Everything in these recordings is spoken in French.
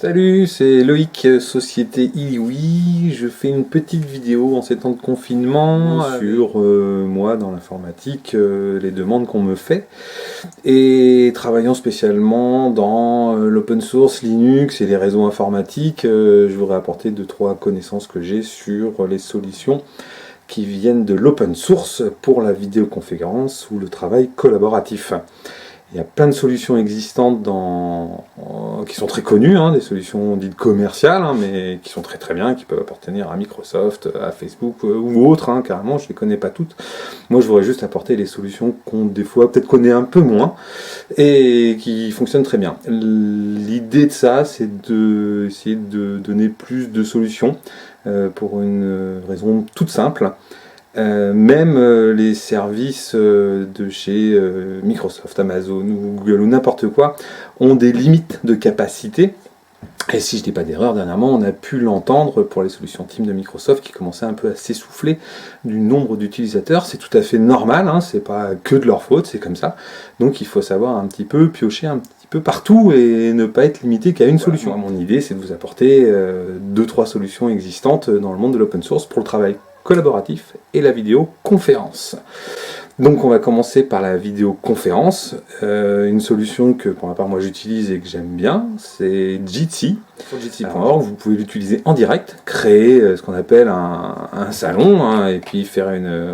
Salut, c'est Loïc, Société Iliwi. Je fais une petite vidéo en ces temps de confinement sur moi dans l'informatique, les demandes qu'on me fait. Et travaillant spécialement dans l'open source, Linux et les réseaux informatiques, je voudrais apporter 2-3 connaissances que j'ai sur les solutions qui viennent de l'open source pour la vidéoconférence ou le travail collaboratif. Il y a plein de solutions existantes qui sont très connues, des solutions dites commerciales, mais qui sont très très bien, qui peuvent appartenir à Microsoft, à Facebook ou autres, carrément, je ne les connais pas toutes. Moi je voudrais juste apporter les solutions qu'on des fois peut-être connaît un peu moins et qui fonctionnent très bien. L'idée de ça, c'est d'essayer de donner plus de solutions pour une raison toute simple. Même les services de chez Microsoft, Amazon ou Google ou n'importe quoi ont des limites de capacité. Et si je dis pas d'erreur, dernièrement on a pu l'entendre pour les solutions Teams de Microsoft qui commençaient un peu à s'essouffler du nombre d'utilisateurs. C'est tout à fait normal, c'est pas que de leur faute, c'est comme ça. Donc il faut savoir un petit peu piocher un petit peu partout et ne pas être limité qu'à une solution. Moi, mon idée c'est de vous apporter 2-3 solutions existantes dans le monde de l'open source pour le travail collaboratif et la vidéoconférence. Donc on va commencer par la vidéoconférence. Une solution que pour ma part moi j'utilise et que j'aime bien, c'est Jitsi. Sur Jitsi.org, vous pouvez l'utiliser en direct, créer ce qu'on appelle un salon, et puis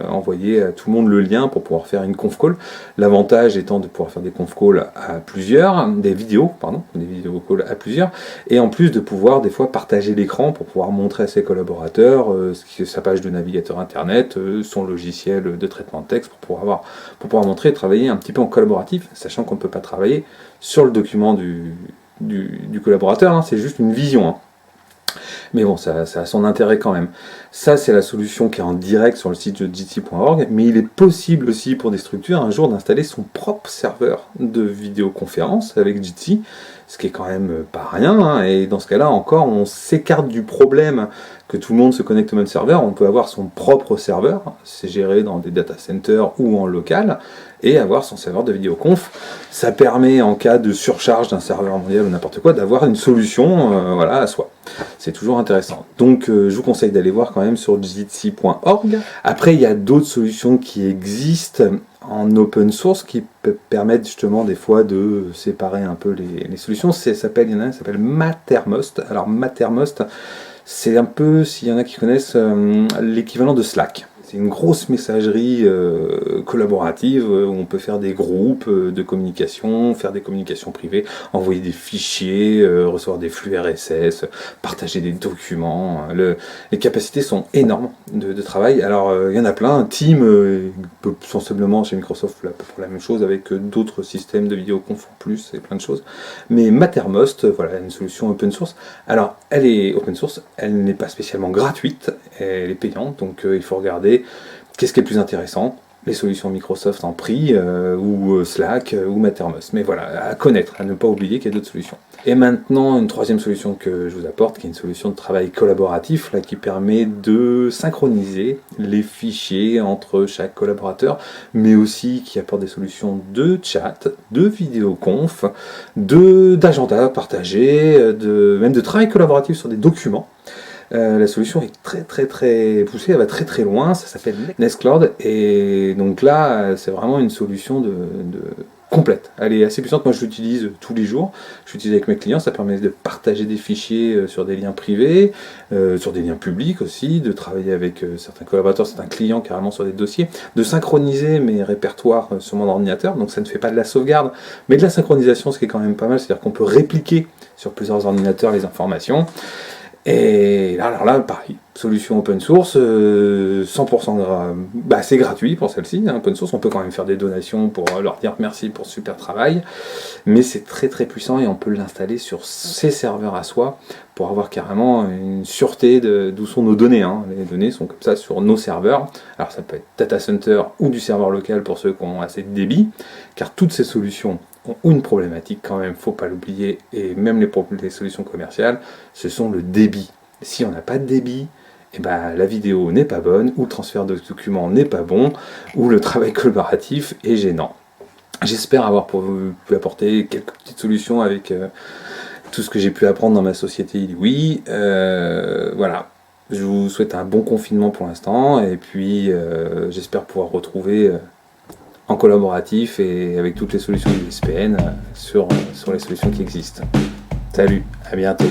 envoyer à tout le monde le lien pour pouvoir faire une conf call. L'avantage étant de pouvoir faire des conf calls à plusieurs, des vidéo calls à plusieurs, et en plus de pouvoir des fois partager l'écran pour pouvoir montrer à ses collaborateurs sa page de navigateur internet, son logiciel de traitement de texte pour pouvoir montrer et travailler un petit peu en collaboratif, sachant qu'on ne peut pas travailler sur le document du collaborateur, c'est juste une vision. Mais bon, ça a son intérêt quand même. Ça, c'est la solution qui est en direct sur le site de jitsi.org, mais il est possible aussi pour des structures un jour d'installer son propre serveur de vidéoconférence avec Jitsi, ce qui est quand même pas rien, et dans ce cas-là encore, on s'écarte du problème que tout le monde se connecte au même serveur, on peut avoir son propre serveur, c'est géré dans des data centers ou en local, et avoir son serveur de vidéoconf. Ça permet, en cas de surcharge d'un serveur mondial ou n'importe quoi, d'avoir une solution à soi. C'est toujours intéressant. Donc je vous conseille d'aller voir quand même sur jitsi.org. Après, il y a d'autres solutions qui existent en open source qui permettent justement des fois de séparer un peu les solutions. Il y en a un qui s'appelle Mattermost. Alors Mattermost, c'est un peu, s'il y en a qui connaissent, l'équivalent de Slack. C'est une grosse messagerie collaborative où on peut faire des groupes de communication, faire des communications privées, envoyer des fichiers, recevoir des flux RSS, partager des documents. Les capacités sont énormes de travail. Alors il y en a plein. Team peut sensiblement chez Microsoft pour la même chose avec d'autres systèmes de vidéoconf en plus et plein de choses. Mais Mattermost, voilà une solution open source. Alors elle est open source, elle n'est pas spécialement gratuite, elle est payante, donc il faut regarder qu'est-ce qui est le plus intéressant, les solutions Microsoft en prix, ou Slack, ou Mattermost. Mais voilà, à connaître, à ne pas oublier qu'il y a d'autres solutions. Et maintenant, une troisième solution que je vous apporte, qui est une solution de travail collaboratif, qui permet de synchroniser les fichiers entre chaque collaborateur, mais aussi qui apporte des solutions de chat, de vidéoconf, d'agenda partagé, même de travail collaboratif sur des documents. La solution est très très très poussée, elle va très très loin, ça s'appelle Nextcloud, et donc là c'est vraiment une solution complète. Elle est assez puissante, moi je l'utilise tous les jours, je l'utilise avec mes clients, ça permet de partager des fichiers sur des liens privés, sur des liens publics aussi, de travailler avec certains collaborateurs, certains clients carrément sur des dossiers, de synchroniser mes répertoires sur mon ordinateur, donc ça ne fait pas de la sauvegarde, mais de la synchronisation, ce qui est quand même pas mal, c'est-à-dire qu'on peut répliquer sur plusieurs ordinateurs les informations. Et alors là, pareil, solution open source, 100% c'est gratuit pour celle-ci, open source, on peut quand même faire des donations pour leur dire merci pour ce super travail, mais c'est très très puissant et on peut l'installer sur ses serveurs à soi pour avoir carrément une sûreté d'où sont nos données. Les données sont comme ça sur nos serveurs, alors ça peut être data center ou du serveur local pour ceux qui ont assez de débit, car toutes ces solutions ont une problématique quand même, faut pas l'oublier, et même les solutions commerciales, ce sont le débit. Si on n'a pas de débit, la vidéo n'est pas bonne, ou le transfert de documents n'est pas bon, ou le travail collaboratif est gênant. J'espère avoir pu apporter quelques petites solutions avec tout ce que j'ai pu apprendre dans ma société ILWI. Voilà, je vous souhaite un bon confinement pour l'instant, et puis j'espère pouvoir retrouver en collaboratif et avec toutes les solutions du SPN sur les solutions qui existent. Salut, à bientôt.